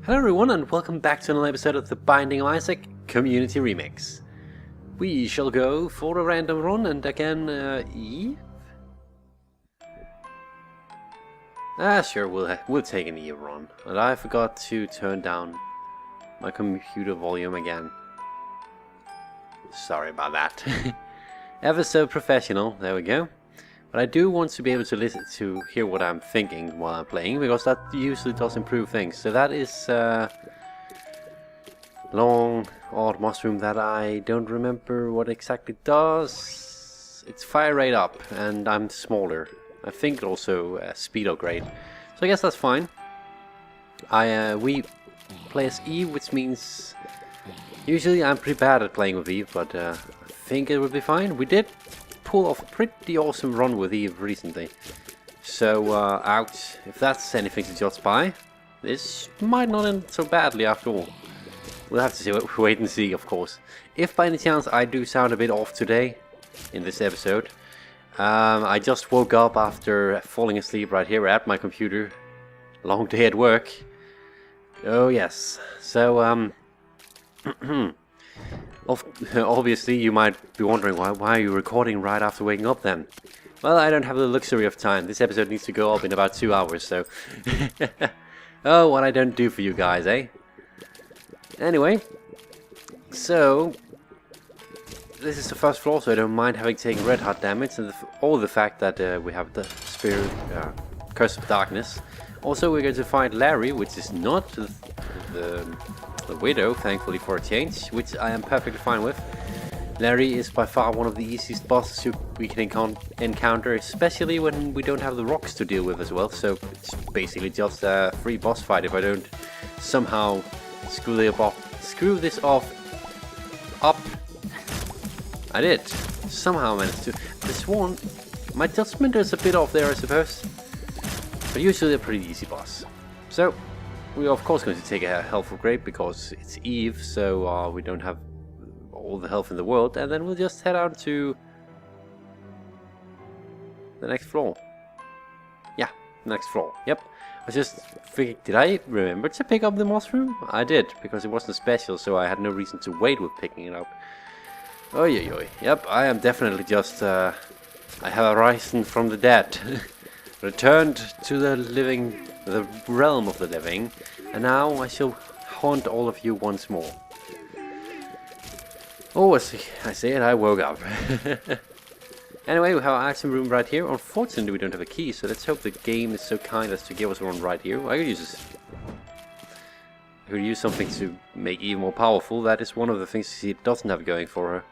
Hello everyone and welcome back to another episode of the Binding of Isaac Community Remix. We shall go for a random run and again, Eve? Sure, we'll take an Eve run. And I forgot to turn down my computer volume again. Sorry about that. Ever so professional, there we go. But I do want to be able to listen to hear what I'm thinking while I'm playing, because that usually does improve things. So that is long, odd mushroom that I don't remember what exactly does. It's fire rate up, and I'm smaller. I think also speed upgrade. So I guess that's fine. We play as Eve, which means usually I'm pretty bad at playing with Eve, but I think it will be fine. We did pull off a pretty awesome run with Eve recently. So, ouch. If that's anything to judge by, this might not end so badly after all. We'll have to see, wait and see, of course. If by any chance I do sound a bit off today, in this episode, I just woke up after falling asleep right here at my computer. Long day at work. Oh yes. So, obviously, you might be wondering why are you recording right after waking up then? Well, I don't have the luxury of time. This episode needs to go up in about 2 hours, so... Oh, what I don't do for you guys, eh? Anyway, so... This is the first floor, so I don't mind having taken red hot damage, and all the fact that we have the spirit... Curse of Darkness. Also, we're going to fight Larry, which is not the Widow, thankfully for a change, which I am perfectly fine with. Larry is by far one of the easiest bosses we can encounter, especially when we don't have the rocks to deal with as well, so it's basically just a free boss fight if I don't somehow screw this off up. I did. Somehow managed to. This one, my judgment is a bit off there I suppose, but usually a pretty easy boss. So, we're of course going to take a health upgrade because it's Eve, so we don't have all the health in the world, and then we'll just head out to the next floor. Yeah, next floor. Yep. I just figured, did I remember to pick up the mushroom? I did, because it wasn't special, so I had no reason to wait with picking it up. Oi, oi, oi. Yep, I am definitely just, I have arisen from the dead. Returned to the realm of the living, and now I shall haunt all of you once more. Oh, I see it, I woke up. Anyway, we have our item room right here. Unfortunately, we don't have a key, so let's hope the game is so kind as to give us one right here. I could use something to make Eve more powerful. That is one of the things she doesn't have going for her.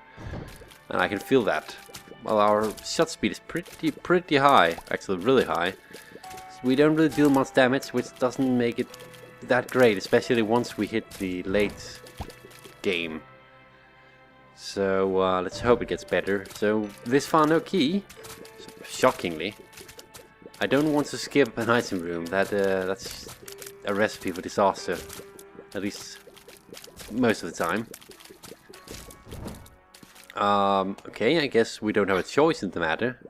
And I can feel that. Well, our shot speed is pretty high, actually really high. We don't really deal much damage, which doesn't make it that great, especially once we hit the late game. So let's hope it gets better. So this far no key, shockingly. I don't want to skip an item room. That's a recipe for disaster, at least most of the time. Okay, I guess we don't have a choice in the matter.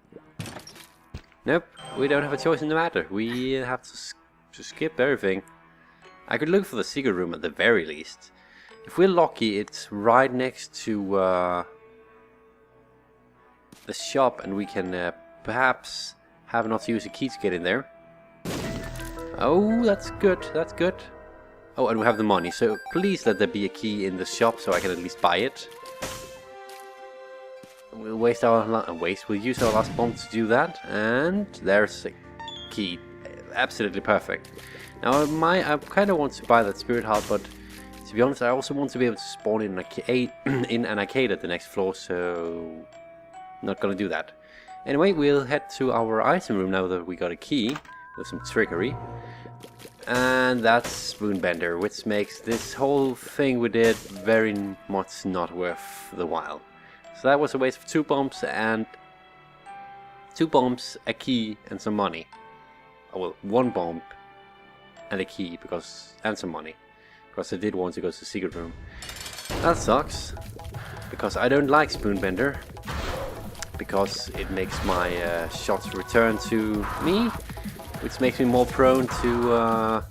Nope, we don't have a choice in the matter. We have to skip everything. I could look for the secret room at the very least. If we're lucky, it's right next to the shop, and we can perhaps have enough to use a key to get in there. Oh, that's good, that's good. Oh, and we have the money, so please let there be a key in the shop so I can at least buy it. We'll use our last bomb to do that, and there's a key. Absolutely perfect. Now I kind of want to buy that spirit heart, but to be honest, I also want to be able to spawn in an arcade at the next floor, so not gonna do that. Anyway, we'll head to our item room now that we got a key with some trickery, and that's Spoonbender, which makes this whole thing we did very much not worth the while. So that was a waste of 2 bombs, a key, and some money. Oh, well, 1 bomb and a key and some money, because I did want to go to the secret room. That sucks, because I don't like Spoonbender, because it makes my shots return to me, which makes me more prone to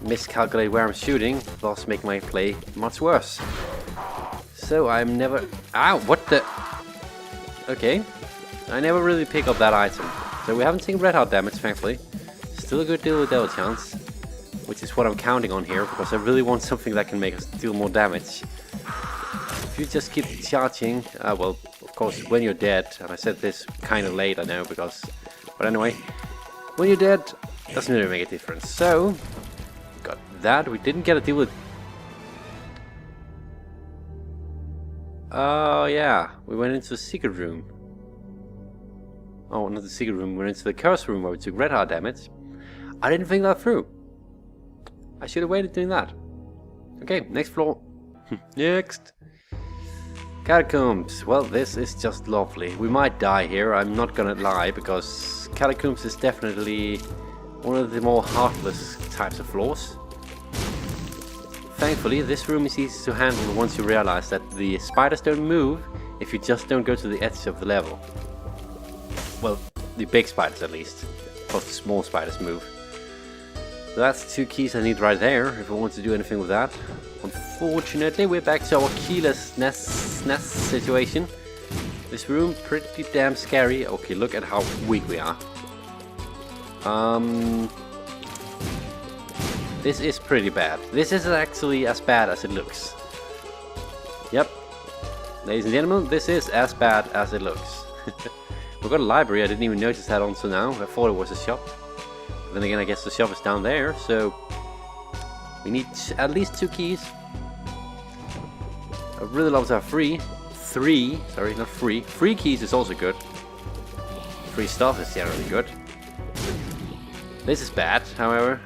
miscalculate where I'm shooting, thus make my play much worse. So I'm never... Ow, what the... Okay. I never really pick up that item. So we haven't taken red heart damage, thankfully. Still a good deal of devil chance. Which is what I'm counting on here, because I really want something that can make us deal more damage. If you just keep charging... well, of course, when you're dead, and I said this kind of late, I know, because... But anyway, when you're dead, doesn't really make a difference. So, got that. We didn't get a deal with... Oh, yeah. We went into the secret room. Oh, not the secret room. We went into the curse room where we took red heart damage. I didn't think that through. I should have waited doing that. Okay, next floor. Next. Catacombs. Well, this is just lovely. We might die here, I'm not gonna lie, because Catacombs is definitely one of the more heartless types of floors. Thankfully, this room is easy to handle once you realize that the spiders don't move if you just don't go to the edge of the level. Well, the big spiders at least. Because the small spiders move. So that's 2 keys I need right there if I want to do anything with that. Unfortunately, we're back to our keylessness situation. This room, pretty damn scary. Okay, look at how weak we are. This is pretty bad. This is actually as bad as it looks. Yep. Ladies and gentlemen, this is as bad as it looks. We've got a library, I didn't even notice that until now. I thought it was a shop. But then again, I guess the shop is down there, so... We need at least 2 keys. I'd really love to have 3. 3, sorry, not 3. 3 keys is also good. 3 stuff is generally good. This is bad, however.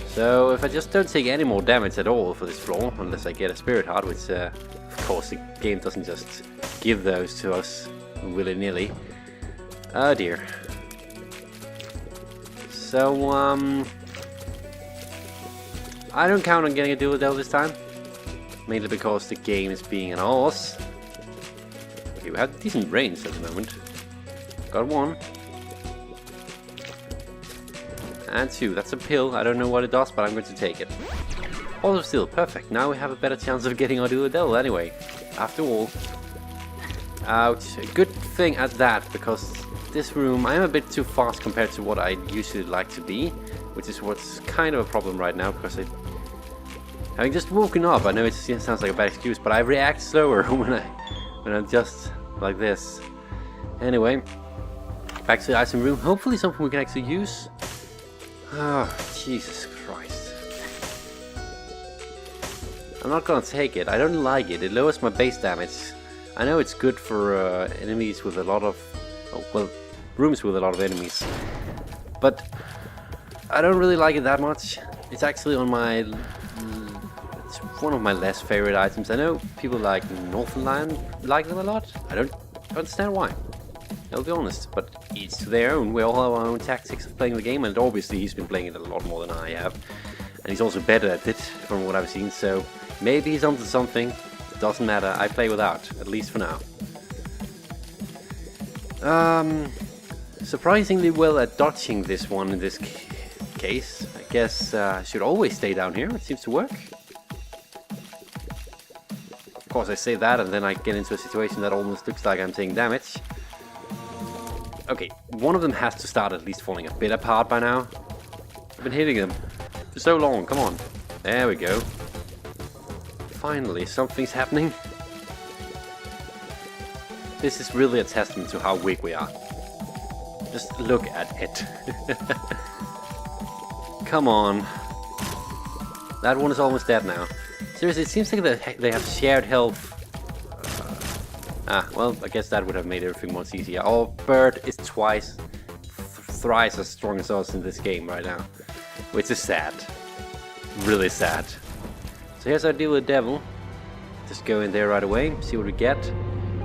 So if I just don't take any more damage at all for this floor, unless I get a spirit heart, which of course the game doesn't just give those to us willy-nilly. Oh dear. So I don't count on getting a dual devil this time. Mainly because the game is being an ass. Okay, we have decent range at the moment. Got 1. And 2. That's a pill. I don't know what it does, but I'm going to take it. Also still, perfect. Now we have a better chance of getting our dual devil anyway. After all. Ouch. A good thing at that, because this room, I am a bit too fast compared to what I usually like to be. Which is what's kind of a problem right now, because having just woken up, I know it sounds like a bad excuse, but I react slower when I'm just like this. Anyway, back to the item room. Hopefully something we can actually use. Oh, Jesus Christ. I'm not gonna take it. I don't like it. It lowers my base damage. I know it's good for enemies with a lot of... Oh, well, rooms with a lot of enemies. But I don't really like it that much. It's actually on my... It's one of my less favorite items. I know people like Northernlion like them a lot. I don't understand why. I'll be honest, but each to their own. We all have our own tactics of playing the game, and obviously he's been playing it a lot more than I have. And he's also better at it, from what I've seen, so maybe he's onto something. It doesn't matter, I play without, at least for now. Surprisingly well at dodging this one in this case. I guess I should always stay down here, it seems to work. Of course I say that and then I get into a situation that almost looks like I'm taking damage. Okay, one of them has to start at least falling a bit apart by now. I've been hitting them for so long, come on. There we go. Finally, something's happening. This is really a testament to how weak we are. Just look at it. Come on. That one is almost dead now. Seriously, it seems like they have shared health. Well, I guess that would have made everything much easier. Our bird is thrice as strong as us in this game right now. Which is sad. Really sad. So here's our deal with the devil. Just go in there right away, see what we get.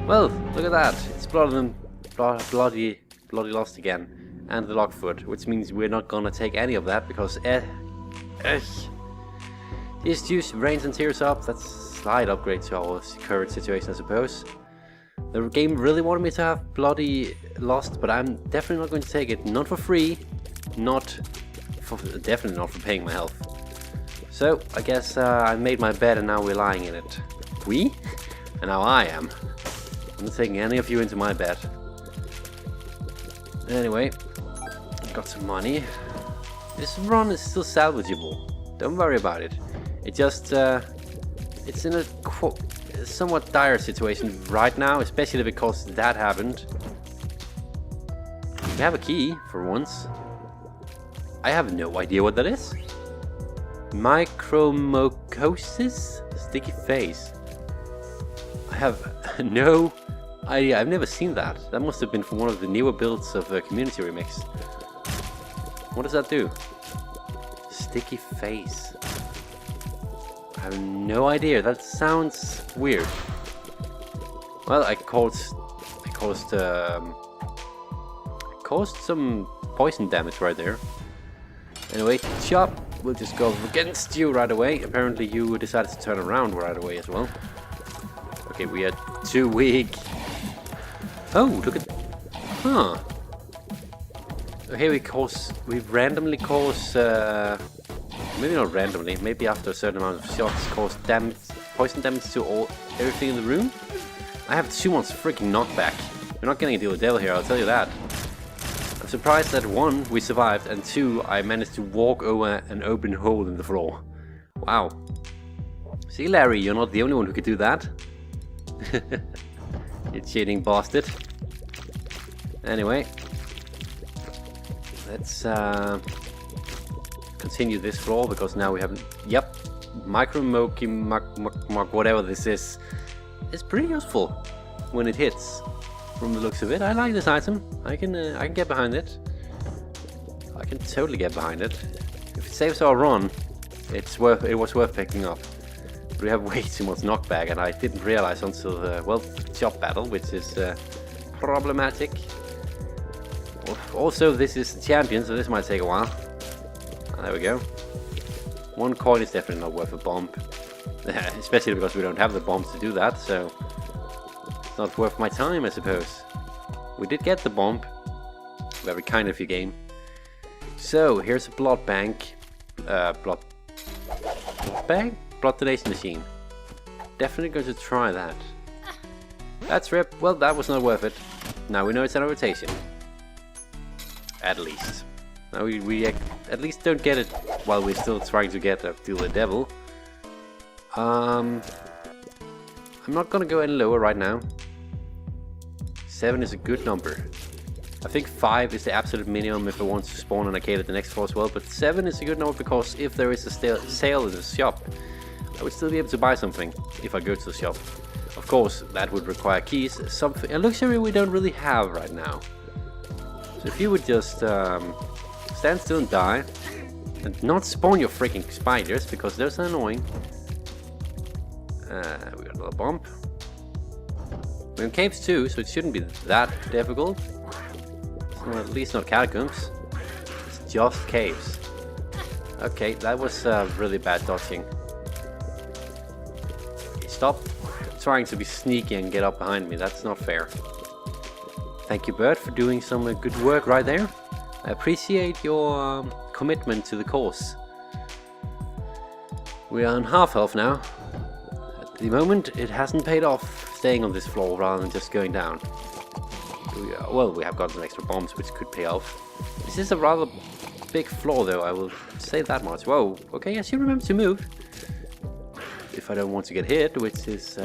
Well, look at that. It's bloody lost again. And the lockfoot, which means we're not gonna take any of that because just use brains and tears up. That's a slight upgrade to our current situation, I suppose. The game really wanted me to have bloody lost, but I'm definitely not going to take it. Not for free, definitely not for paying my health. So, I guess I made my bed and now we're lying in it. We? And now I am. I'm not taking any of you into my bed. Anyway, got some money. This run is still salvageable. Don't worry about it. It just, it's in a somewhat dire situation right now, especially because that happened. We have a key for once. I have no idea what that is. Micromocosis? Sticky face. I have no idea. I've never seen that. That must have been from one of the newer builds of the Community Remix. What does that do? Sticky face. I have no idea. That sounds weird. Well, I caused some poison damage right there. Anyway, chop. We'll just go against you right away. Apparently you decided to turn around right away as well. Okay, we are too weak. Oh, look at... Huh. Okay, we randomly cause... maybe not randomly, maybe after a certain amount of shots cause poison damage to everything in the room. I have too much freaking knockback. We're not getting a deal with devil here, I'll tell you that. I'm surprised that 1, we survived, and 2, I managed to walk over an open hole in the floor. Wow. See, Larry, you're not the only one who could do that. You cheating bastard. Anyway. Let's continue this floor, because now we have... Yep. Micro-moki, whatever this is. It's pretty useful when it hits. From the looks of it, I like this item. I can get behind it. I can totally get behind it. If it saves our run, it was worth picking up. But we have way too much knockback, and I didn't realize until the chop battle, which is problematic. Also, this is the champion, so this might take a while. There we go. 1 coin is definitely not worth a bomb, especially because we don't have the bombs to do that. So. Not worth my time, I suppose. We did get the bomb. Very kind of you, game. So, here's a blood bank. Blood donation machine. Definitely going to try that. That's rip. Well, that was not worth it. Now we know it's out of rotation. At least. Now we at least don't get it while we're still trying to get deal with the devil. I'm not gonna go any lower right now. 7 is a good number. I think 5 is the absolute minimum if I want to spawn an arcade at the next floor as well, but 7 is a good number because if there is a sale in the shop, I would still be able to buy something if I go to the shop. Of course, that would require keys, a luxury we don't really have right now. So if you would just stand still and die, and not spawn your freaking spiders, because those are annoying. We got another bump. We're in caves too, so it shouldn't be that difficult. Well, at least not catacombs. It's just caves. Okay, that was really bad dodging. Stop trying to be sneaky and get up behind me. That's not fair. Thank you, Bird, for doing some good work right there. I appreciate your commitment to the cause. We are on half health now. At the moment, it hasn't paid off staying on this floor rather than just going down. Well, we have got some extra bombs which could pay off. This is a rather big floor though, I will say that much. Whoa, okay, I should remember to move. If I don't want to get hit, which is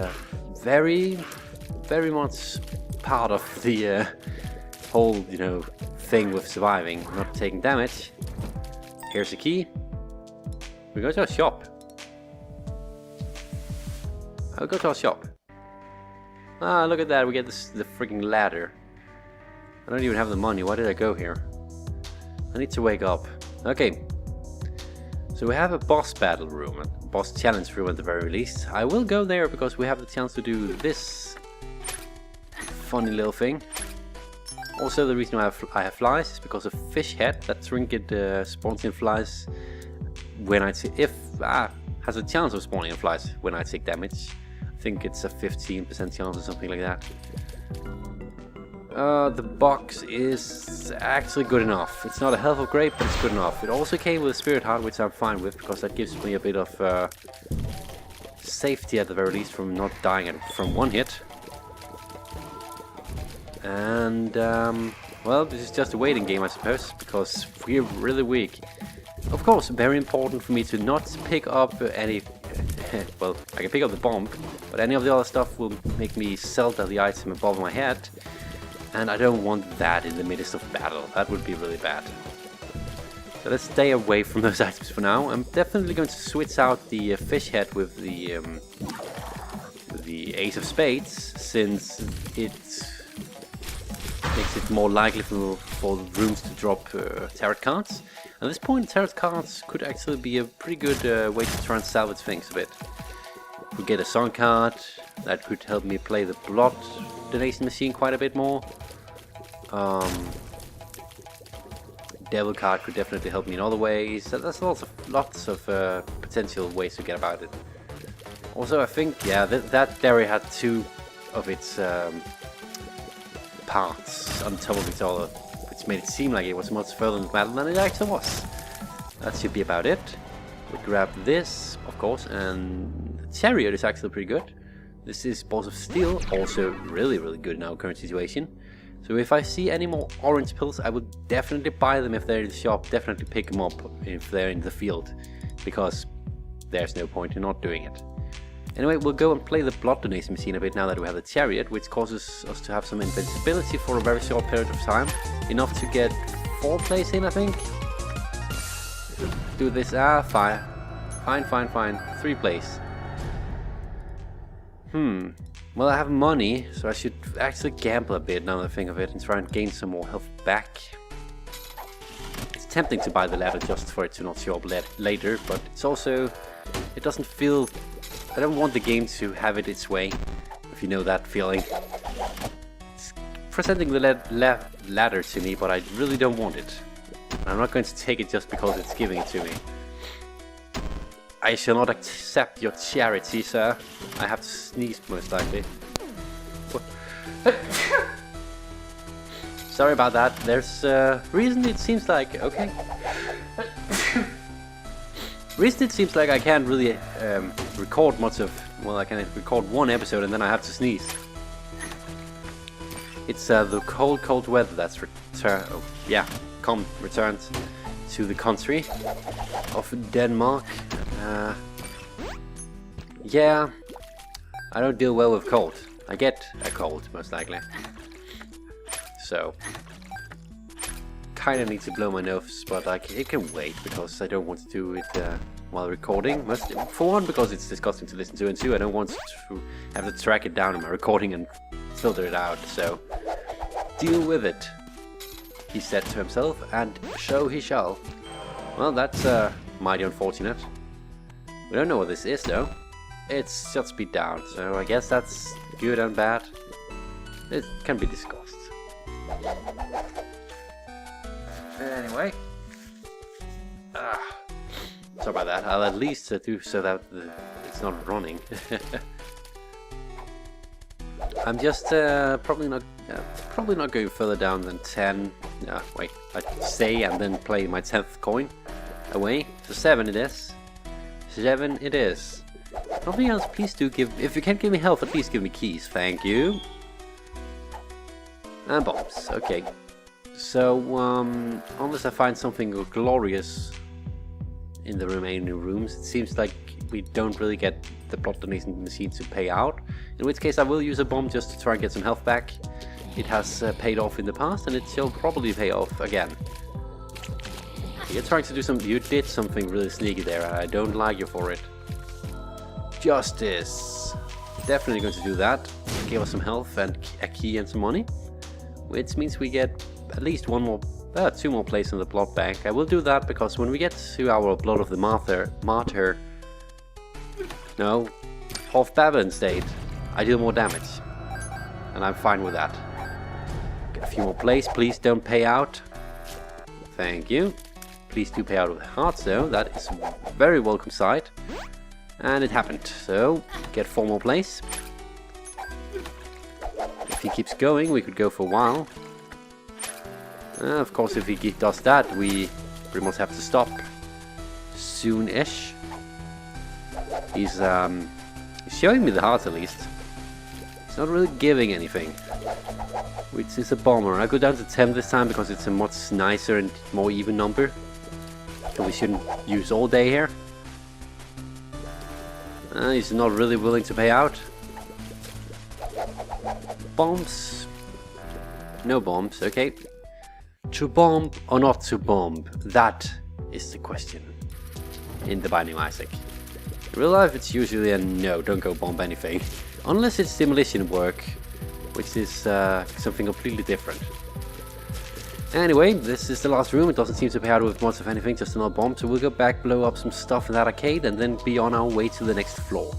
very much part of the whole, thing with surviving, not taking damage. Here's the key. We go to our shop. I'll go to our shop. Ah, look at that, we get the freaking ladder. I don't even have the money, why did I go here? I need to wake up. Okay. So we have a boss battle room, a boss challenge room at the very least. I will go there because we have the chance to do this funny little thing. Also, the reason I have flies is because of fish head. That trinket spawns in flies when has a chance of spawning in flies when I take damage. I think it's a 15% chance or something like that. The box is actually good enough. It's not a health upgrade, but it's good enough. It also came with a spirit heart, which I'm fine with, because that gives me a bit of safety at the very least from not dying from one hit. And, well, this is just a waiting game, I suppose, because we're really weak. Of course, very important for me to not pick up any... well, I can pick up the bomb, but any of the other stuff will make me Zelda the item above my head. And I don't want that in the midst of battle. That would be really bad. So let's stay away from those items for now. I'm definitely going to switch out the fish head with the Ace of Spades, since it makes it more likely for rooms to drop tarot cards. At this point, tarot cards could actually be a pretty good way to try and salvage things a bit. If we get a song card, that could help me play the blood donation machine quite a bit more. Devil card could definitely help me in other ways. So there's lots of potential ways to get about it. Also, I think, yeah, that dairy had two of its parts on top of each other, which made it seem like it was much further in the battle than it actually was. That should be about it. We grab this, of course, and the chariot is actually pretty good. This is Balls of Steel, also really good in our current situation. So if I see any more orange pills, I will definitely buy them if they're in the shop, definitely pick them up if they're in the field, because there's no point in not doing it. Anyway, we'll go and play the blood donation machine a bit now that we have the chariot, which causes us to have some invincibility for a very short period of time. Enough to get 4 plays in, I think. Do this, fine. 3 plays. Well, I have money, so I should actually gamble a bit now that I think of it and try and gain some more health back. It's tempting to buy the ladder just for it to not show up later, but it's also... it doesn't feel... I don't want the game to have it its way, if you know that feeling. It's presenting the ladder to me, but I really don't want it. I'm not going to take it just because it's giving it to me. I shall not accept your charity, sir. I have to sneeze, most likely. Sorry about that. There's a reason it seems like... okay. Reason it seems like I can't really record much of... well, I can record 1 episode and then I have to sneeze. It's the cold weather that's returned to the country of Denmark. Yeah, I don't deal well with cold. I get a cold, most likely. So, kinda need to blow my nose, but it can wait because I don't want to do it while recording. For one, because it's disgusting to listen to, and 2, I don't want to have to track it down in my recording and filter it out. So, deal with it, he said to himself, and so he shall. Well, that's mighty unfortunate. We don't know what this is though. It's shot speed down, so I guess that's good and bad. It can be discussed. Anyway. Sorry about that. I'll at least do so that it's not running. I'm just probably not going further down than 10. Wait, I say and then play my 10th coin away. So 7 it is. 7 it is. Nothing else, please do give... if you can't give me health, at least give me keys. Thank you. And bombs. Okay. So, unless I find something glorious in the remaining rooms, it seems like we don't really get the blood donation machine to pay out. In which case I will use a bomb just to try and get some health back. It has paid off in the past and it shall probably pay off again. You're trying to do something. You did something really sneaky there and I don't like you for it. Justice. Definitely going to do that. Give us some health and a key and some money. Which means we get at least 2 more plays in the blood bank. I will do that because when we get to our Blood of the Martyr... no, of Babylon state, I deal more damage. And I'm fine with that. Get a few more plays, please don't pay out. Thank you. Please do pay out with hearts though, that is a very welcome sight. And it happened, so get 4 more plays. If he keeps going, we could go for a while. Of course, if he does that, we pretty much have to stop soon-ish. He's showing me the hearts at least. He's not really giving anything, which is a bummer. I go down to 10 this time because it's a much nicer and more even number. So we shouldn't use all day here. He's not really willing to pay out. Bombs? No bombs, okay. To bomb or not to bomb? That is the question in The Binding of Isaac. In real life it's usually a no, don't go bomb anything. Unless it's demolition work, which is something completely different. Anyway, this is the last room. It doesn't seem to pay out with much of anything, just another bomb. So we'll go back, blow up some stuff in that arcade, and then be on our way to the next floor.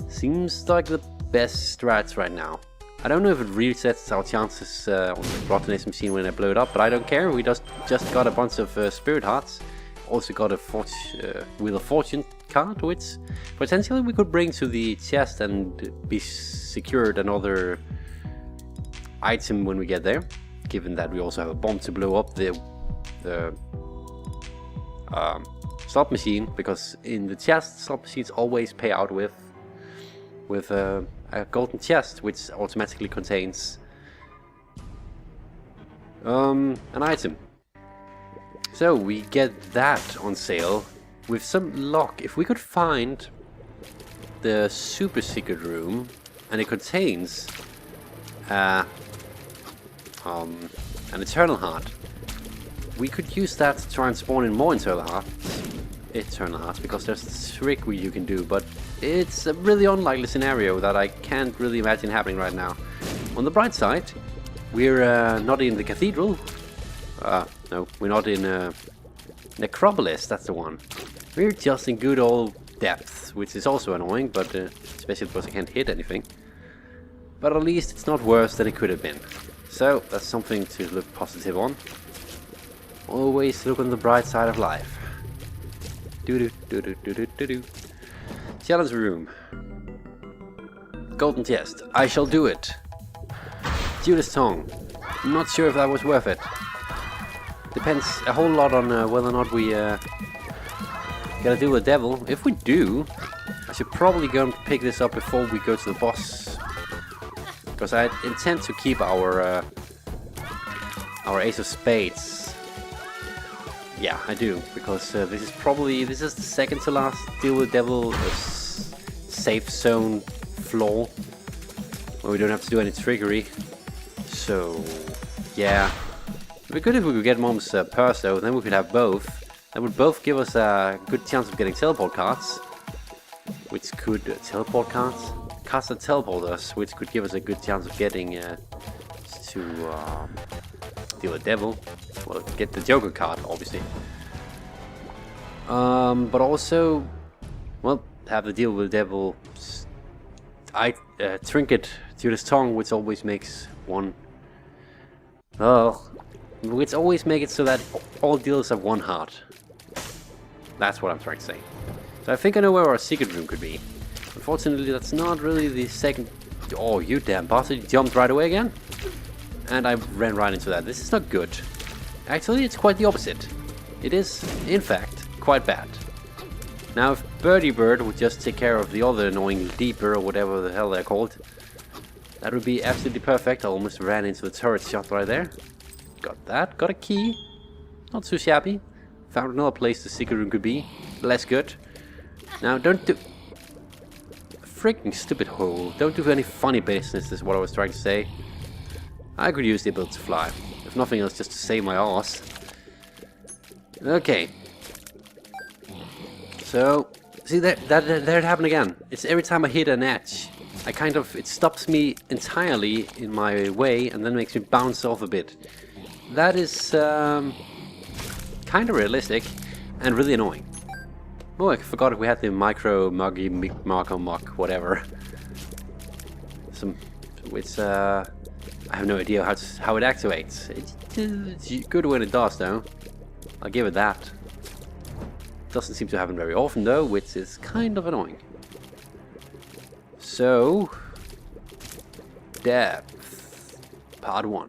Seems like the best strats right now. I don't know if it resets our chances on the Rottenness machine when I blow it up, but I don't care. We just got a bunch of spirit hearts. Also got a Wheel of Fortune card, which potentially we could bring to the chest and be secured another item when we get there. Given that we also have a bomb to blow up the slot machine, because in the chest, slot machines always pay out with a golden chest, which automatically contains an item. So we get that on sale with some luck. If we could find the super secret room and it contains an eternal heart, we could use that to try and spawn in more eternal hearts, because there's this trick you can do, but it's a really unlikely scenario that I can't really imagine happening right now. On the bright side, we're not in the cathedral. No, we're not in Necropolis, that's the one. We're just in good old depths, which is also annoying, but especially because I can't hit anything. But at least it's not worse than it could have been. So that's something to look positive on. Always look on the bright side of life. Challenge room. Golden chest. I shall do it. Judas tongue. I'm not sure if that was worth it. Depends a whole lot on whether or not we gotta deal with the devil. If we do, I should probably go and pick this up before we go to the boss, because I intend to keep our Ace of Spades. Yeah, I do, because this is the second to last deal with devil safe zone floor, where we don't have to do any trickery. So yeah. It'd be good if we could get Mom's purse though, then we could have both. That would both give us a good chance of getting teleport cards. Which could teleport cards? Cards that teleport us, which could give us a good chance of getting to deal with devil. Well, get the Joker card, obviously. But also, well, have the deal with devil trinket Judas tongue, which always makes one. Which always make it so that all dealers have one heart. That's what I'm trying to say. So I think I know where our secret room could be. Unfortunately, that's not really the second... Oh, you damn bastard, you jumped right away again? And I ran right into that. This is not good. Actually, it's quite the opposite. It is, in fact, quite bad. Now, if Birdie Bird would just take care of the other annoying Deeper, or whatever the hell they're called, that would be absolutely perfect. I almost ran into the turret shot right there. Got that. Got a key. Not too shabby. Found another place the secret room could be. Less good. Now, don't do... Freaking stupid hole. Don't do any funny business, is what I was trying to say. I could use the ability to fly. If nothing else, just to save my ass. Okay. So, see, there it happened again. It's every time I hit an edge, it stops me entirely in my way and then makes me bounce off a bit. That is kind of realistic and really annoying. Oh, I forgot we had the micro muggy marker muck whatever. Which I have no idea how it activates. It's good when it does though. I'll give it that. Doesn't seem to happen very often though, which is kind of annoying. So Depth, Part 1.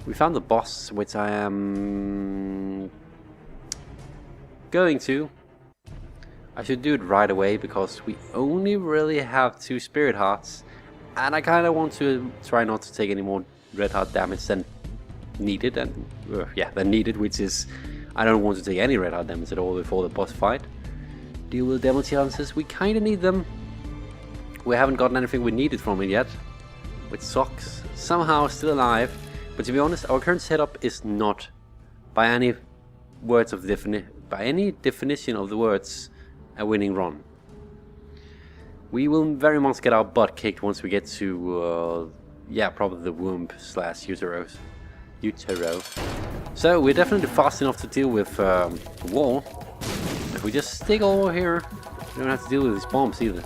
We found the boss, which I am going to. I should do it right away because we only really have 2 spirit hearts, and I kind of want to try not to take any more red heart damage than needed, and than needed, which is I don't want to take any red heart damage at all before the boss fight. Deal with devil chances. We kind of need them. We haven't gotten anything we needed from it yet, which sucks. Somehow still alive, but to be honest, our current setup is not, by any definition of the words, a winning run. We will very much get our butt kicked once we get to, probably the womb / utero. So we're definitely fast enough to deal with the wall. If we just stick over here, we don't have to deal with these bombs either.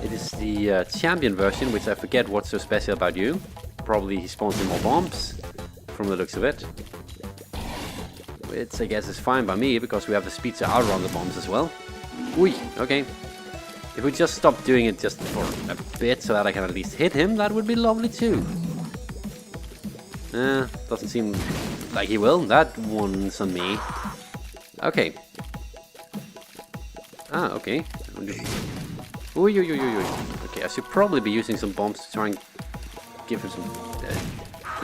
It is the champion version, which I forget what's so special about you. Probably he spawns in more bombs, from the looks of it. Which I guess is fine by me, because we have the speed to outrun the bombs as well. Ui, okay. If we just stop doing it just for a bit, so that I can at least hit him, that would be lovely too. Doesn't seem like he will. That one's on me. Okay. Ah, okay. Ui. Okay, I should probably be using some bombs to try and give him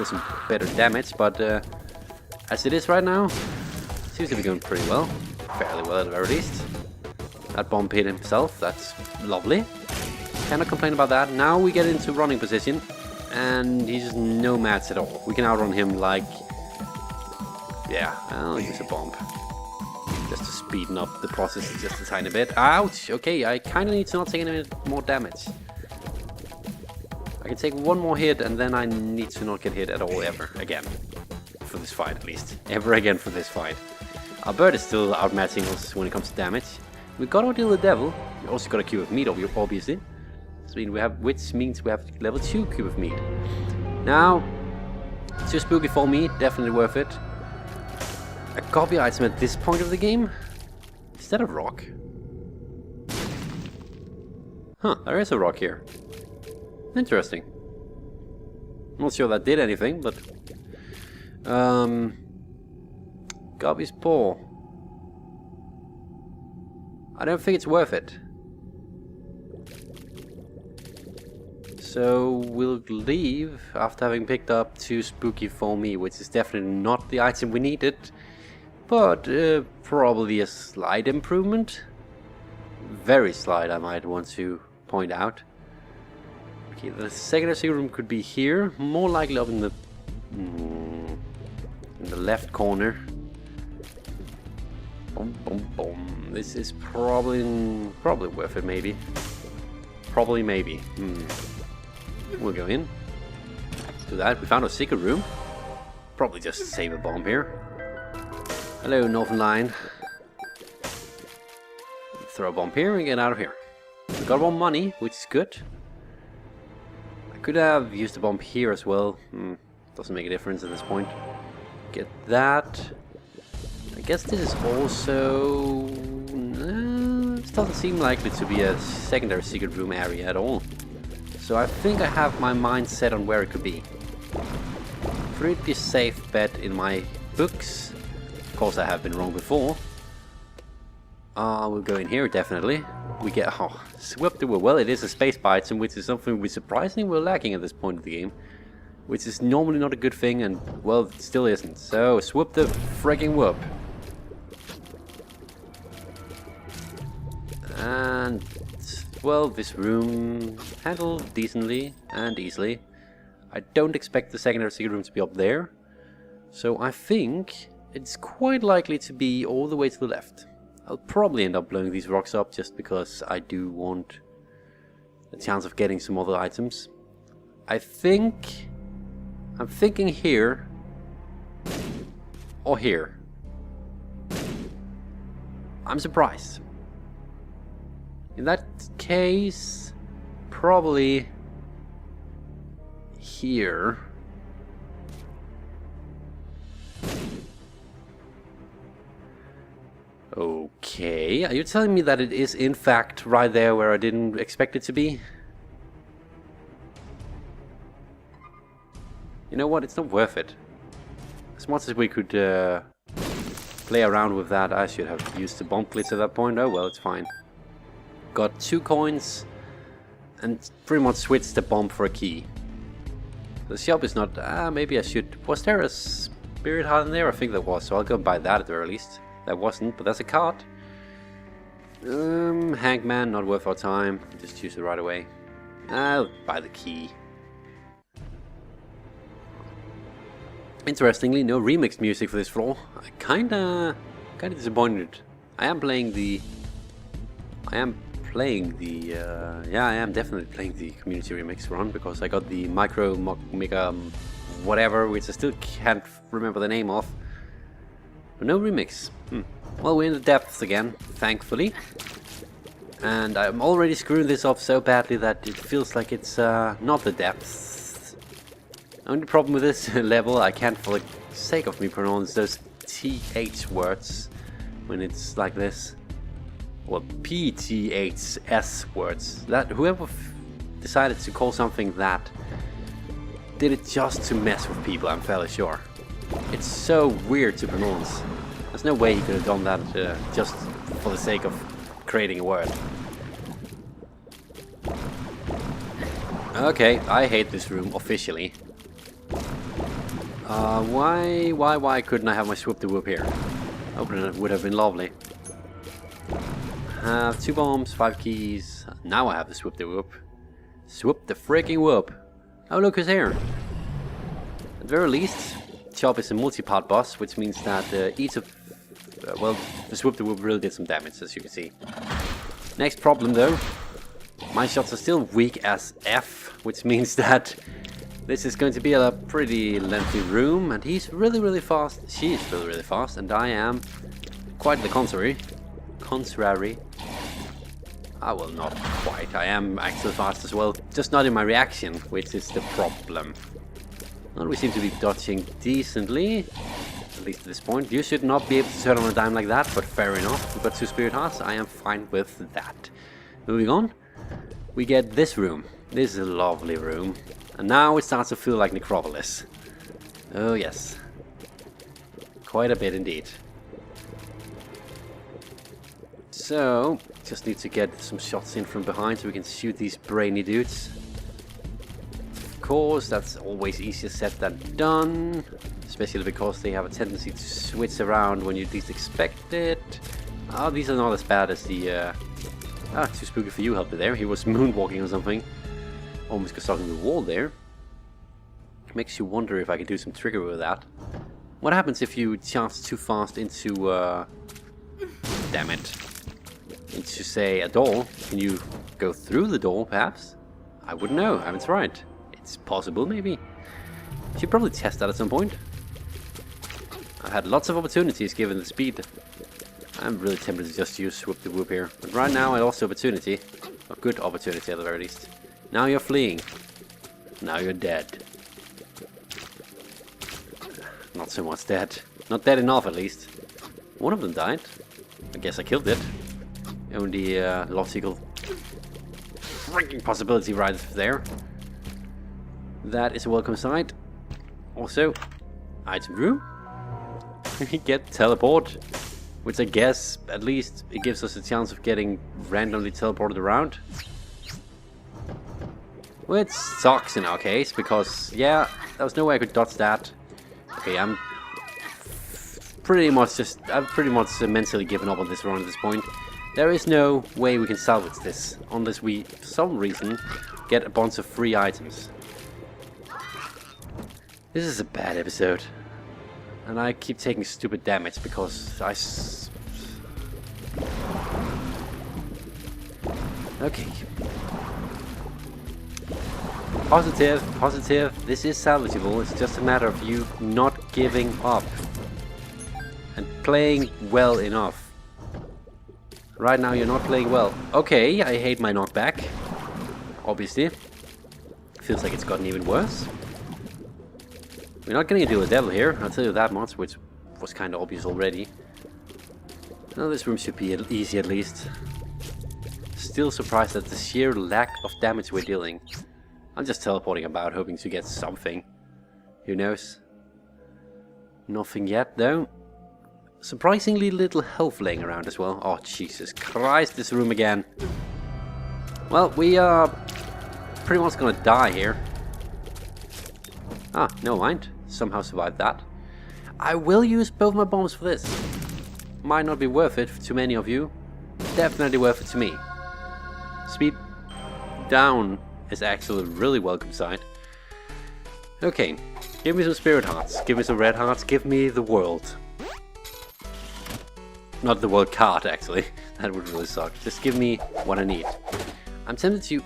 some better damage, but as it is right now, seems to be going pretty well. Fairly well at the very least. That bomb hit himself, that's lovely. Cannot complain about that. Now we get into running position, and he's no mats at all. We can outrun him like... yeah, I'll use a bomb. Just to speeden up the process just a tiny bit. Ouch! Okay, I kind of need to not take any more damage. I can take one more hit, and then I need to not get hit at all ever again. For this fight, at least. Ever again for this fight. Our bird is still outmatching us when it comes to damage. We got to deal with the devil. We also got a cube of meat, obviously. Which means we have level 2 cube of meat. Now, too spooky for me, definitely worth it. A copy item at this point of the game? Is that a rock? Huh, there is a rock here. Interesting. Not sure that did anything, but... Gobby's paw. I don't think it's worth it. So we'll leave after having picked up 2 spooky for me, which is definitely not the item we needed, but probably a slight improvement. Very slight, I might want to point out. Okay, the secondary secret room could be here, more likely up in the left corner. Boom. This is probably worth it, maybe. Maybe. We'll go in. Do that. We found a secret room. Probably just save a bomb here. Hello, Northern Line. Throw a bomb here and get out of here. We got more money, which is good. I could have used a bomb here as well. Doesn't make a difference at this point. Get that. I guess this is also... this doesn't seem likely to be a secondary secret room area at all. So I think I have my mind set on where it could be. Pretty safe bet in my books. Of course I have been wrong before. We'll go in here definitely. We get... oh, swept away. Well, it is a space bar item, which is something we surprisingly were lacking at this point of the game. Which is normally not a good thing, and, well, it still isn't. So, swoop the frigging whoop. And, well, this room handled decently and easily. I don't expect the secondary secret room to be up there. So I think it's quite likely to be all the way to the left. I'll probably end up blowing these rocks up just because I do want a chance of getting some other items. I'm thinking here or here. I'm surprised. In that case, probably here. Okay, are you telling me that it is in fact right there where I didn't expect it to be? You know what, it's not worth it. As much as we could play around with that, I should have used the bomb blitz at that point. Oh well, it's fine. Got 2 coins and pretty much switched the bomb for a key. The shop is not... maybe I should... Was there a spirit heart in there? I think there was, so I'll go buy that at the very least. There wasn't, but that's a card. Hangman, not worth our time. Just choose it right away. I'll buy the key. Interestingly, no remixed music for this floor. I kinda disappointed. I am definitely playing the Community remix run because I got the mega whatever, which I still can't remember the name of. But no remix. Well, we're in the depths again, thankfully. And I'm already screwing this up so badly that it feels like it's not the depths. Only problem with this level, I can't for the sake of me pronounce those TH words when it's like this. Well, PTHS words. That whoever decided to call something that did it just to mess with people, I'm fairly sure. It's so weird to pronounce. There's no way he could have done that just for the sake of creating a word. Okay, I hate this room officially. Why couldn't I have my swoop the whoop here? It would have been lovely. Have 2 bombs, 5 keys. Now I have the swoop the whoop. Swoop the freaking whoop. Oh, look who's here. At the very least, Chop is a multi-part boss, which means that each of... well, the swoop the whoop really did some damage, as you can see. Next problem though. My shots are still weak as F, which means that this is going to be a pretty lengthy room, and he's really fast. She's really fast, and I am quite the contrary. I will not quite. I am actually fast as well, just not in my reaction, which is the problem. Well, we seem to be dodging decently, at least at this point. You should not be able to turn on a dime like that, but fair enough. We've got 2 spirit hearts. I am fine with that. Moving on, we get this room. This is a lovely room. And now it starts to feel like Necropolis. Oh yes. Quite a bit indeed. So, just need to get some shots in from behind so we can shoot these brainy dudes. Of course, that's always easier said than done. Especially because they have a tendency to switch around when you least expect it. Oh, these are not as bad as the... too spooky for you helped me there. He was moonwalking or something. Almost got stuck in the wall there. Makes you wonder if I can do some trigger with that. What happens if you charge too fast into... damn it. Into, say, a door? Can you go through the door, perhaps? I wouldn't know. I haven't tried. It's possible, maybe. Should probably test that at some point. I've had lots of opportunities given the speed. I'm really tempted to just use Swoop the Whoop here. But right now I lost the opportunity. A good opportunity at the very least. Now you're fleeing. Now you're dead. Not so much dead. Not dead enough at least. One of them died. I guess I killed it. Only logical freaking possibility right there. That is a welcome sight. Also, item room. We get teleport. Which I guess, at least, it gives us a chance of getting randomly teleported around. Which sucks in our case, because, yeah, there was no way I could dodge that. Okay, I'm pretty much mentally given up on this run at this point. There is no way we can salvage this, unless we, for some reason, get a bunch of free items. This is a bad episode. And I keep taking stupid damage because I... Okay. Positive. This is salvageable. It's just a matter of you not giving up. And playing well enough. Right now you're not playing well. Okay, I hate my knockback. Obviously. Feels like it's gotten even worse. We're not getting into a devil here, I'll tell you that much, which was kind of obvious already. Well, this room should be easy at least. Still surprised at the sheer lack of damage we're dealing. I'm just teleporting about, hoping to get something. Who knows? Nothing yet, though. Surprisingly little health laying around as well. Oh, Jesus Christ, this room again. Well, we are pretty much gonna die here. Ah, never mind. Somehow survived that. I will use both my bombs for this. Might not be worth it to many of you. Definitely worth it to me. Speed down is actually a really welcome sight. Okay, give me some spirit hearts, give me some red hearts, give me the world. Not the world card, actually. That would really suck. Just give me what I need. I'm tempted to...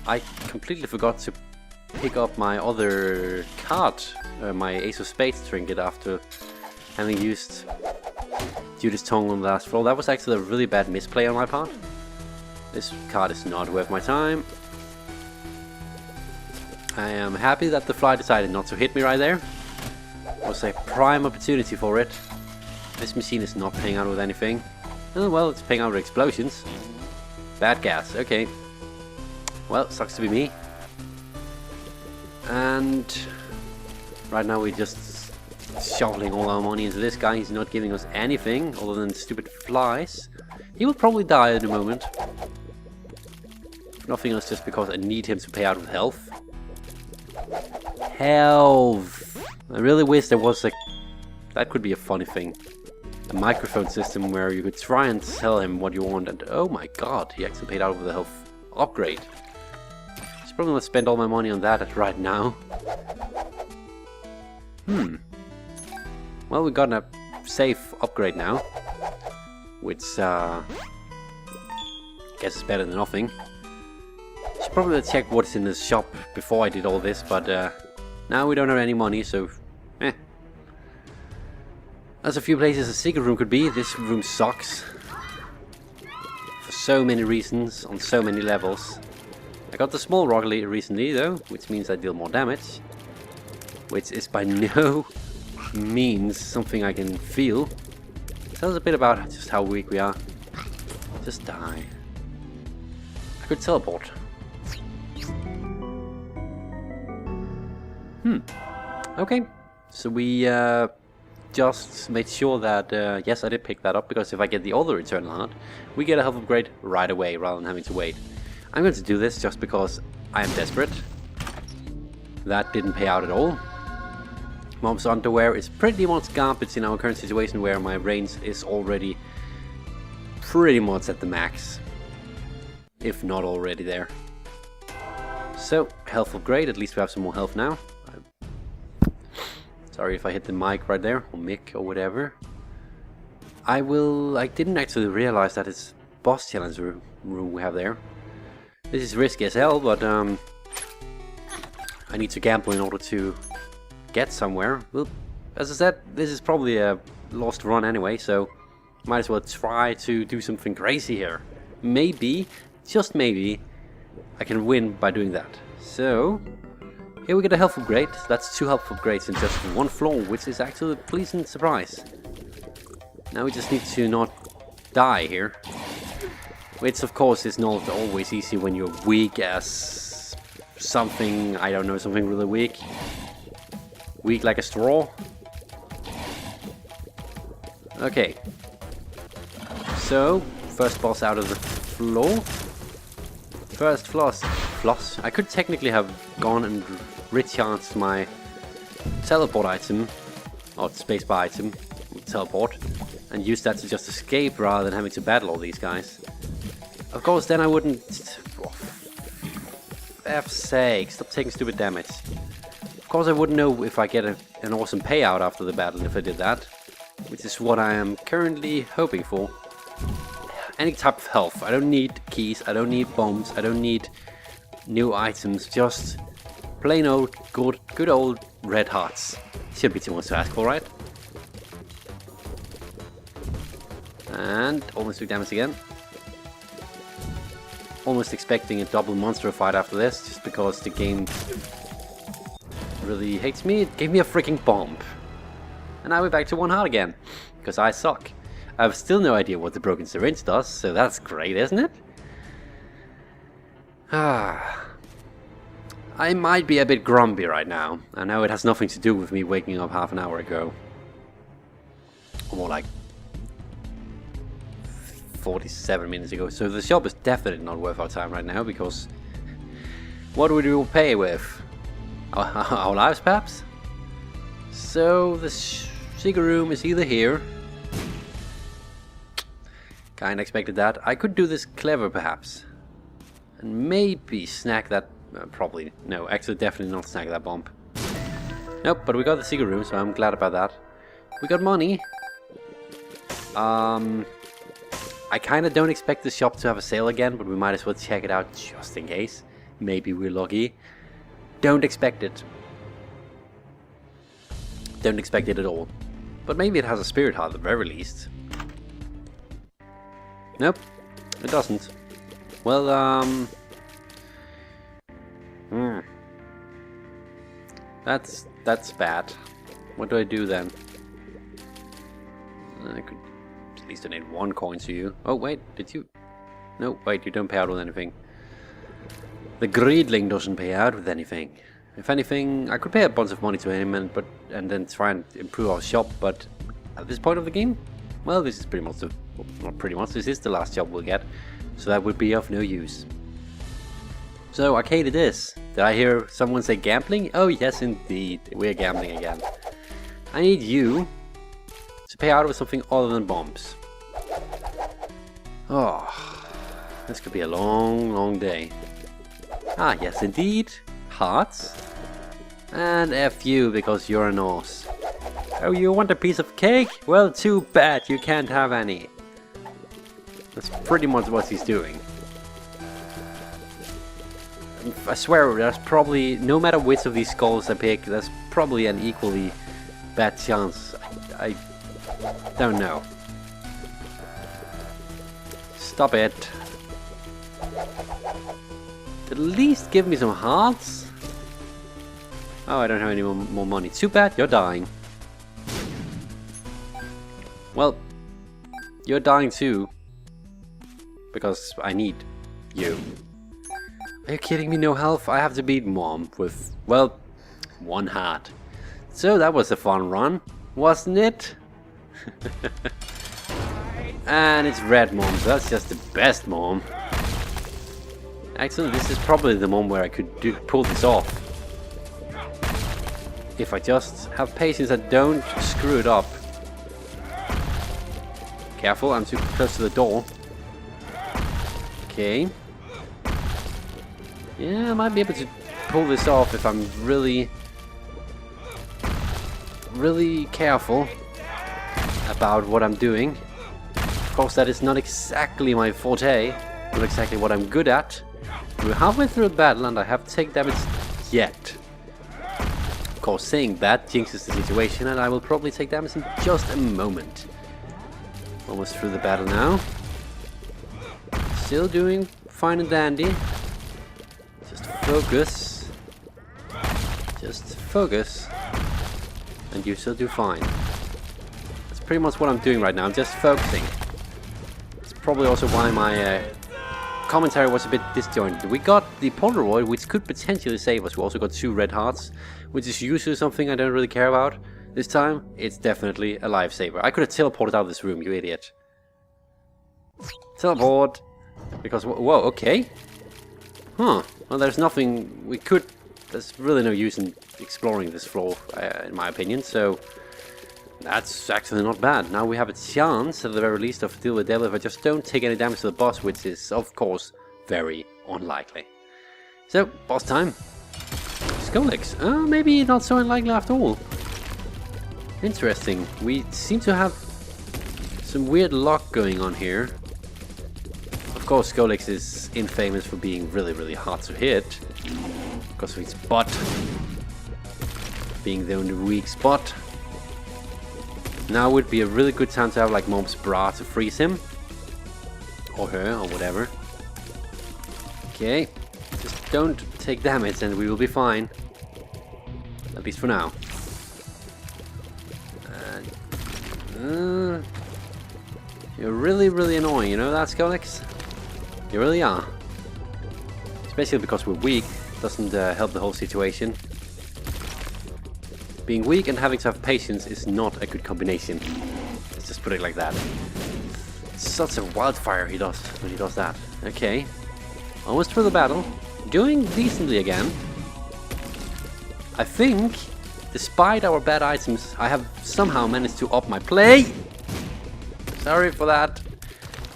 I completely forgot to pick up my other card, my Ace of Spades trinket, after having used Judas Tongue on the last floor. That was actually a really bad misplay on my part. This card is not worth my time. I am happy that the fly decided not to hit me right there. It was a prime opportunity for it. This machine is not paying out with anything. Oh well, it's paying out with explosions. Bad gas, okay. Well, sucks to be me. And right now we're just shoveling all our money into this guy. He's not giving us anything other than stupid flies. He will probably die in a moment. If nothing else, just because I need him to pay out with health. Health! I really wish there was a... That could be a funny thing. A microphone system where you could try and tell him what you want, and oh my god, he actually paid out with a health upgrade. He's probably gonna spend all my money on that right now. Well, we got a safe upgrade now, which guess is better than nothing. Should probably check what's in the shop before I did all this, but now we don't have any money, so eh. There's a few places a secret room could be. This room sucks. For so many reasons, on so many levels. I got the small rocket recently though, which means I deal more damage. Which is by no means something I can feel. Tells a bit about just how weak we are. Just die. I could teleport. Okay. So we just made sure that, yes, I did pick that up, because if I get the other Eternal Heart, we get a health upgrade right away, rather than having to wait. I'm going to do this just because I am desperate. That didn't pay out at all. Mom's underwear is pretty much garbage in our current situation, where my range is already pretty much at the max. If not already there. So, health upgrade, at least we have some more health now. Sorry if I hit the mic right there, or mic, or whatever. I didn't actually realize that it's boss challenge room we have there. This is risky as hell, but I need to gamble in order to get somewhere. Well, as I said, this is probably a lost run anyway, so might as well try to do something crazy here. Maybe, just maybe, I can win by doing that. So... here we get a health upgrade. That's 2 health upgrades in just 1 floor, which is actually a pleasant surprise. Now we just need to not die here. Which of course is not always easy when you're weak as something, I don't know, something really weak. Weak like a straw. Okay. So, first boss out of the floor. First floss. I could technically have gone and recharged my teleport item, or spacebar item, teleport, and used that to just escape rather than having to battle all these guys. Of course, then I wouldn't... Oh, for F's sake, stop taking stupid damage. Of course, I wouldn't know if I get an awesome payout after the battle if I did that, which is what I am currently hoping for. Any type of health. I don't need keys, I don't need bombs, I don't need new items, just plain old good old red hearts. Shouldn't be too much to ask for, right? And almost took damage again. Almost expecting a double monster fight after this, just because the game really hates me. It gave me a freaking bomb. And now we're back to 1 heart again, because I suck. I have still no idea what the broken syringe does, so that's great, isn't it? Ah. I might be a bit grumpy right now. I know it has nothing to do with me waking up half an hour ago. Or more like 47 minutes ago. So the shop is definitely not worth our time right now, because what would we pay with? Our lives, perhaps? So the cigar room is either here. Kinda expected that. I could do this clever, perhaps. And maybe snack that. Probably. No, actually definitely not snack that bomb. Nope, but we got the cigar room, so I'm glad about that. We got money. I kinda don't expect the shop to have a sale again, but we might as well check it out just in case. Maybe we're lucky. Don't expect it. Don't expect it at all. But maybe it has a spirit heart at the very least. Nope, it doesn't. Well, That's bad. What do I do then? I could at least donate 1 coin to you. Oh wait, did you? No, wait, you don't pay out with anything. The Greedling doesn't pay out with anything. If anything, I could pay a bunch of money to him and then try and improve our shop, but at this point of the game, well, this is pretty much not pretty much, this is the last job we'll get, so that would be of no use. So, arcade it is. Did I hear someone say gambling? Oh yes, indeed, we're gambling again. I need you to pay out with something other than bombs. Oh, this could be a long, long day. Ah, yes, indeed. Hearts. And F you, because you're an horse. Oh, you want a piece of cake? Well, too bad, you can't have any. That's pretty much what he's doing. I swear, there's probably, no matter which of these skulls I pick, there's probably an equally bad chance. I don't know. Stop it. At least give me some hearts. Oh, I don't have any more money. Too bad, you're dying. Well, you're dying too. Because I need you. Are you kidding me? No health? I have to beat Mom with, well, 1 heart. So that was a fun run, wasn't it? And it's red Mom, so that's just the best Mom. Actually, this is probably the Mom where I could pull this off. If I just have patience and don't screw it up. Careful, I'm too close to the door. Okay. Yeah, I might be able to pull this off if I'm really careful about what I'm doing. Of course, that is not exactly my forte, not exactly what I'm good at. We're halfway through the battle and I haven't taken damage yet. Of course, saying that jinxes the situation and I will probably take damage in just a moment. Almost through the battle now. Still doing fine and dandy. Just focus. Just focus. And you still do fine. That's pretty much what I'm doing right now. I'm just focusing. It's probably also why my commentary was a bit disjointed. We got the Polaroid, which could potentially save us. We also got 2 red hearts, which is usually something I don't really care about. This time, it's definitely a lifesaver. I could have teleported out of this room, you idiot. Teleport! Because, whoa, okay. Huh. Well, there's nothing we could... There's really no use in exploring this floor, in my opinion, so... That's actually not bad. Now we have a chance, at the very least, of deal with the devil if I just don't take any damage to the boss, which is, of course, very unlikely. So, boss time. Skolix. Maybe not so unlikely after all. Interesting. We seem to have some weird luck going on here. Of course, Skolix is infamous for being really, really hard to hit. Because of its butt being the only weak spot. Now would be a really good time to have like Mom's bra to freeze him. Or her, or whatever. Okay. Just don't take damage and we will be fine. At least for now. You're really, really annoying, you know that, Skolix? You really are. Especially because we're weak. Doesn't help the whole situation. Being weak and having to have patience is not a good combination. Let's just put it like that. It's such a wildfire he does when he does that. Okay. Almost through the battle. Doing decently again. I think, despite our bad items, I have somehow managed to up my play. Sorry for that.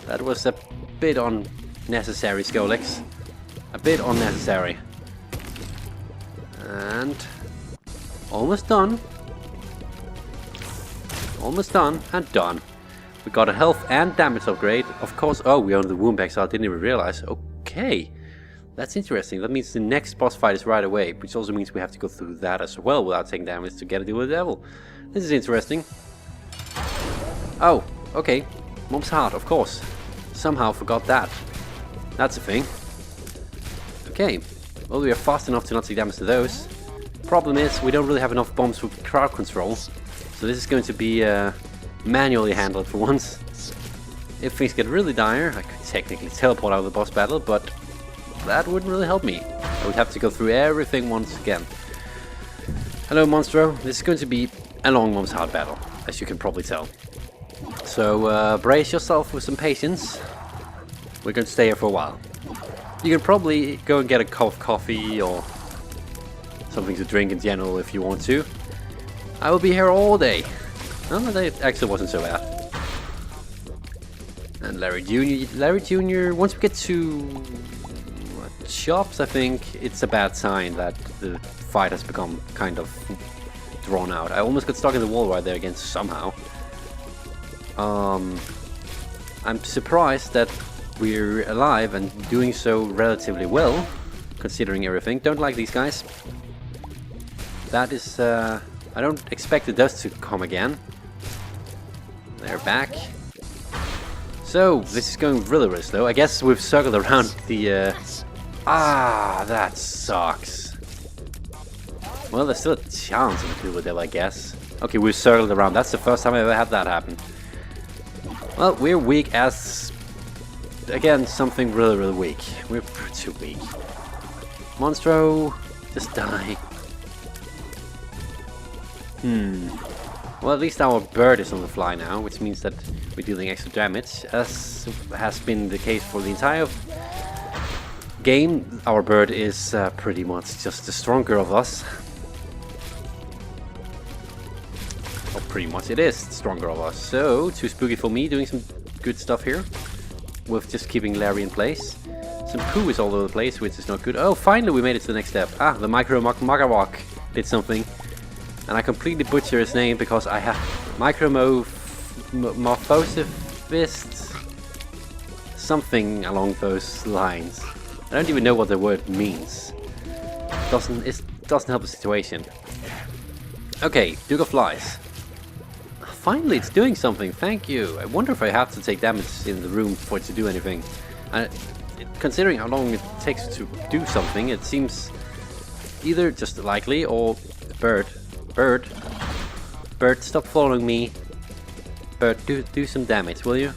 That was a bit unnecessary, Skolix. A bit unnecessary. And almost done. Almost done and done. We got a health and damage upgrade. Of course. Oh, we own the wound back, so I didn't even realize. Okay. That's interesting. That means the next boss fight is right away, which also means we have to go through that as well without taking damage to get a deal with the devil. This is interesting. Oh, okay. Mom's heart, of course. Somehow forgot that. That's a thing. Okay. Well, we are fast enough to not take damage to those. Problem is, we don't really have enough bombs with crowd control. So this is going to be manually handled for once. If things get really dire, I could technically teleport out of the boss battle, but that wouldn't really help me. I would have to go through everything once again. Hello, Monstro. This is going to be a long Mom's Heart battle, as you can probably tell. So brace yourself with some patience. We're going to stay here for a while. You can probably go and get a cup of coffee or something to drink in general if you want to. I will be here all day. Oh, that actually wasn't so bad. And Larry Jr. Once we get to shops, I think it's a bad sign that the fight has become kind of drawn out. I almost got stuck in the wall right there again somehow. I'm surprised that we're alive and doing so relatively well, considering everything. Don't like these guys. That is, I don't expect the dust to come again. They're back. So, this is going really, really slow. I guess we've circled around the, that sucks. Well, there's still a chance of a deal with them, I guess. Okay, we've circled around. That's the first time I ever had that happen. Well, we're weak as... Again, something really, really weak. We're pretty weak. Monstro, just die. Well, at least our bird is on the fly now, which means that we're dealing extra damage, as has been the case for the entire game. Our bird is pretty much just the stronger of us. Well, pretty much it is the stronger of us. So, too spooky for me, doing some good stuff here. With just keeping Larry in place. Some poo is all over the place, which is not good. Oh, finally we made it to the next step. Ah, the Micro-Magawak did something. And I completely butcher his name because I have Micromorphosifist. Something along those lines. I don't even know what the word means. It doesn't help the situation. Okay, Duke of Flies. Finally, it's doing something. Thank you. I wonder if I have to take damage in the room for it to do anything. Considering how long it takes to do something, it seems either just likely or bird, stop following me. Bird, do some damage, will you?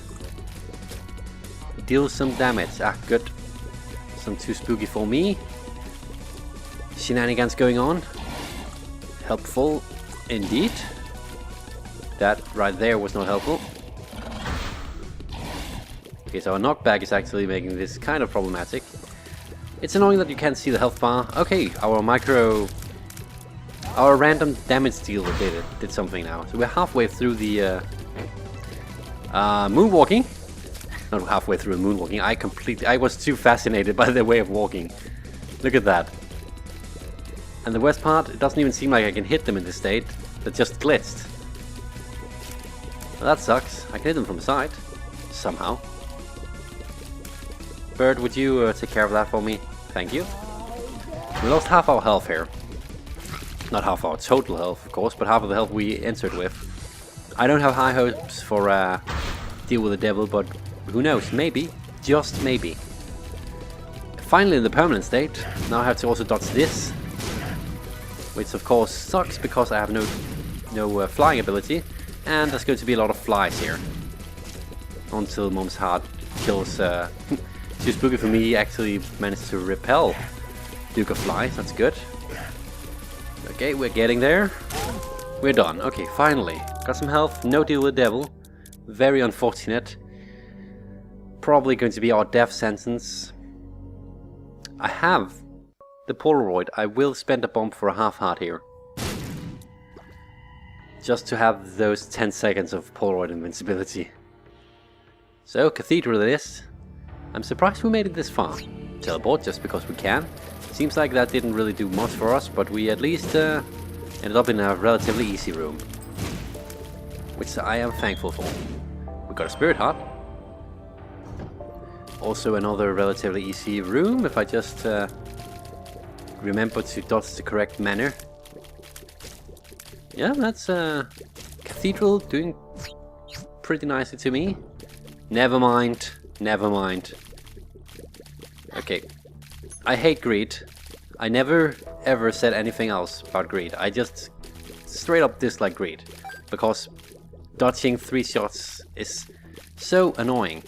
Deal some damage. Ah, good. Some too spooky for me. Shenanigans going on. Helpful, indeed. That right there was not helpful. Okay, so our knockback is actually making this kind of problematic. It's annoying that you can't see the health bar. Okay, our random damage deal did something now. So we're halfway through the moonwalking. Not halfway through moonwalking. I was too fascinated by their way of walking. Look at that. And the worst part, it doesn't even seem like I can hit them in this state. That just glitched. Well, that sucks. I can hit them from the side. Somehow. Bird, would you take care of that for me? Thank you. We lost half our health here. Not half our total health, of course, but half of the health we entered with. I don't have high hopes for deal with the devil, but who knows? Maybe. Just maybe. Finally in the permanent state. Now I have to also dodge this. Which of course sucks because I have no flying ability. And there's going to be a lot of flies here. until Mom's heart kills... too spooky for me, actually managed to repel Duke of Flies. That's good. Okay, we're getting there. We're done. Okay, finally. Got some health, no deal with devil. Very unfortunate. Probably going to be our death sentence. I have the Polaroid. I will spend a bomb for a half heart here. Just to have those 10 seconds of Polaroid invincibility. So, Cathedral it is. I'm surprised we made it this far. Teleport just because we can. Seems like that didn't really do much for us, but we at least ended up in a relatively easy room. Which I am thankful for. We got a Spirit Heart. Also another relatively easy room, if I just remember to dodge the correct manner. Yeah, that's Cathedral doing pretty nicely to me. Never mind, never mind. Okay, I hate greed. I never ever said anything else about greed. I just straight up dislike greed. Because dodging 3 shots is so annoying.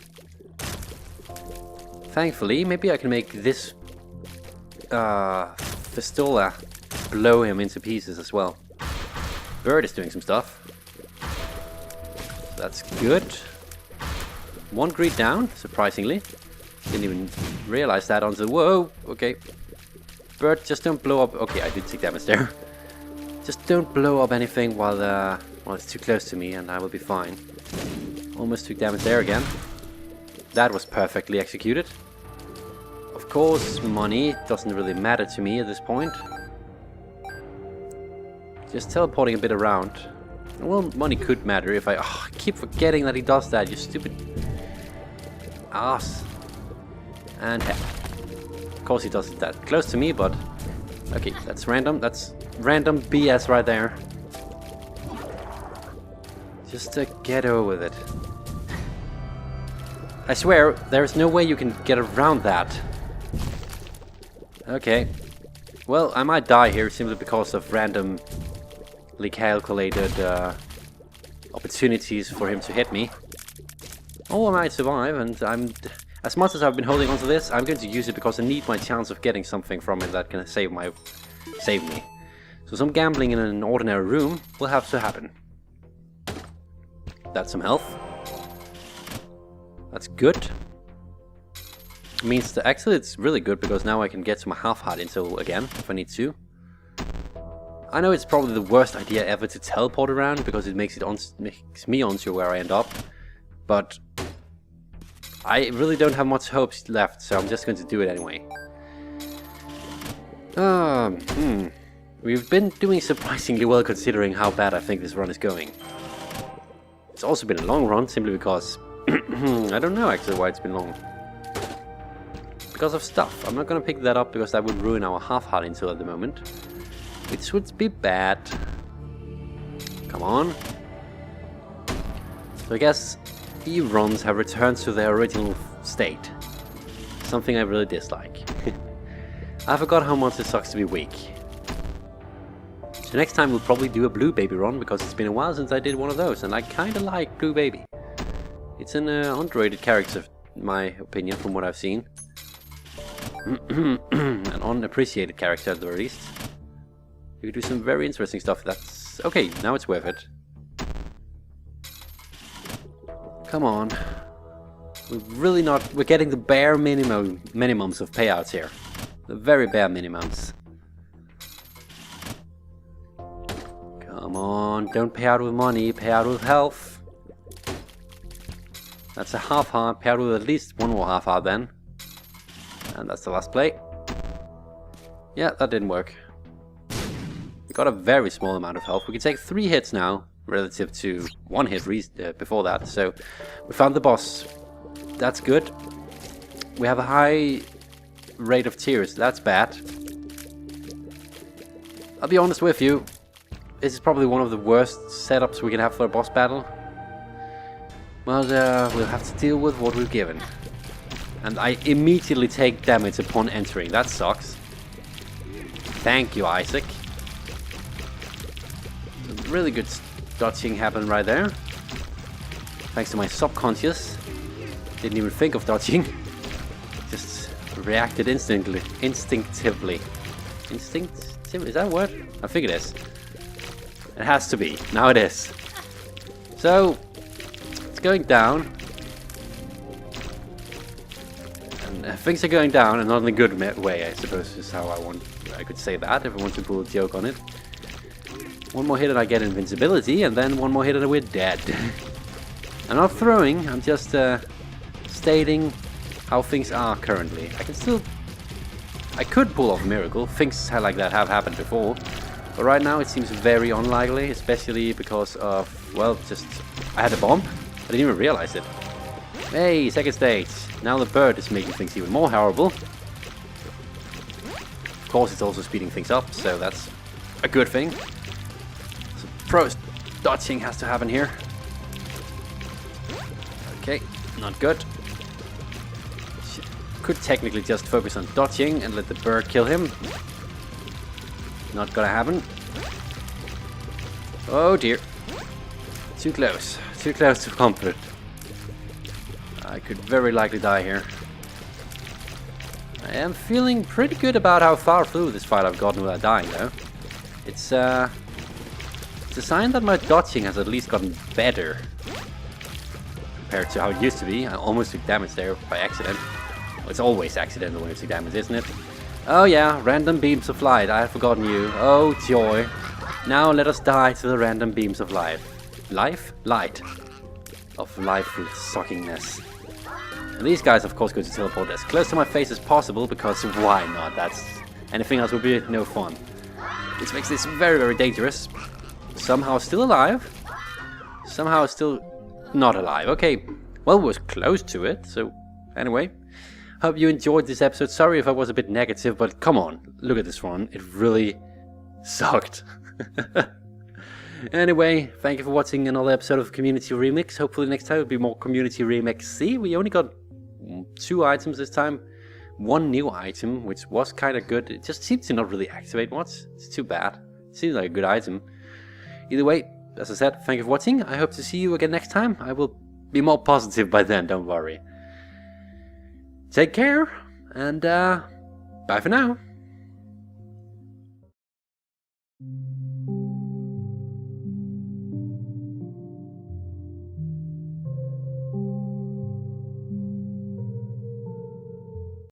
Thankfully, maybe I can make this Pistola blow him into pieces as well. Bird is doing some stuff. That's good. 1 greed down, surprisingly. Didn't even realize that until... Whoa! Okay. Bird, just don't blow up... Okay, I did take damage there. Just don't blow up anything while it's too close to me and I will be fine. Almost took damage there again. That was perfectly executed. Of course, money doesn't really matter to me at this point. Just teleporting a bit around. Well, money could matter if I keep forgetting that he does that, you stupid ass. And of course he does that close to me, but okay, that's random. That's random BS right there. Just get over with it. I swear, there's no way you can get around that. Okay. Well, I might die here simply because of randomly calculated opportunities for him to hit me. Oh, I might survive, and as much as I've been holding on to this, I'm going to use it because I need my chance of getting something from it that can save me. So some gambling in an ordinary room will have to happen. That's some health. That's good. Means that actually it's really good because now I can get to my half heart intel again if I need to. I know it's probably the worst idea ever to teleport around because it makes me unsure where I end up, but I really don't have much hopes left, so I'm just going to do it anyway. We've been doing surprisingly well considering how bad I think this run is going. It's also been a long run simply because I don't know actually why it's been long. Because of stuff. I'm not gonna pick that up because that would ruin our half heart intel at the moment. Which would be bad. Come on. So I guess E-runs have returned to their original state. Something I really dislike. I forgot how much it sucks to be weak. So next time we'll probably do a Blue Baby run because it's been a while since I did one of those and I kinda like Blue Baby. It's an underrated character, in my opinion, from what I've seen. An unappreciated character at the very least. You can do some very interesting stuff. That's okay, now it's worth it. Come on. We're getting the bare minimums of payouts here. The very bare minimums. Come on, don't pay out with money, pay out with health. That's a half heart, pay out with at least one more half heart then. And that's the last play. Yeah, that didn't work. We got a very small amount of health. We can take 3 hits now, relative to 1 hit before that. So, we found the boss. That's good. We have a high rate of tears. That's bad. I'll be honest with you. This is probably one of the worst setups we can have for a boss battle. Well, we'll have to deal with what we're given. And I immediately take damage upon entering. That sucks. Thank you, Isaac. Really good dodging happened right there. Thanks to my subconscious. Didn't even think of dodging. Just reacted instinctively. Instinctively, is that a word? I think it is. It has to be. Now it is. So, it's going down. And things are going down, and not in a good way, I suppose, is how I could say that, if I want to pull a joke on it. One more hit and I get invincibility, and then one more hit and we're dead. I'm not throwing, I'm just stating how things are currently. I could pull off a miracle. Things like that have happened before. But right now it seems very unlikely, especially because of, well, I had a bomb. I didn't even realize it. Hey, second stage. Now the bird is making things even more horrible. Of course, it's also speeding things up, so that's a good thing. So pro dodging has to happen here. Okay, not good. Could technically just focus on dodging and let the bird kill him. Not gonna happen. Oh dear. Too close. Too close to comfort. I could very likely die here. I am feeling pretty good about how far through this fight I've gotten without dying though. It's a sign that my dodging has at least gotten better compared to how it used to be. I almost took damage there by accident. Well, it's always accidental when you take damage, isn't it? Oh yeah, random beams of light. I had forgotten you. Oh joy. Now let us die to the random beams of light. Life? Light. Of lifeless suckingness. And these guys, of course, go to teleport as close to my face as possible, because why not? Anything else would be no fun. Which makes this very, very dangerous. Somehow still alive. Somehow still not alive. Okay, well, we're close to it, so anyway. Hope you enjoyed this episode. Sorry if I was a bit negative, but come on, look at this one. It really sucked. Anyway, thank you for watching another episode of Community Remix. Hopefully next time will be more Community Remix. See, we only got 2 items this time. 1 new item, which was kind of good. It just seems to not really activate much. It's too bad. It seems like a good item. Either way, as I said, thank you for watching. I hope to see you again next time. I will be more positive by then, don't worry. Take care, and bye for now.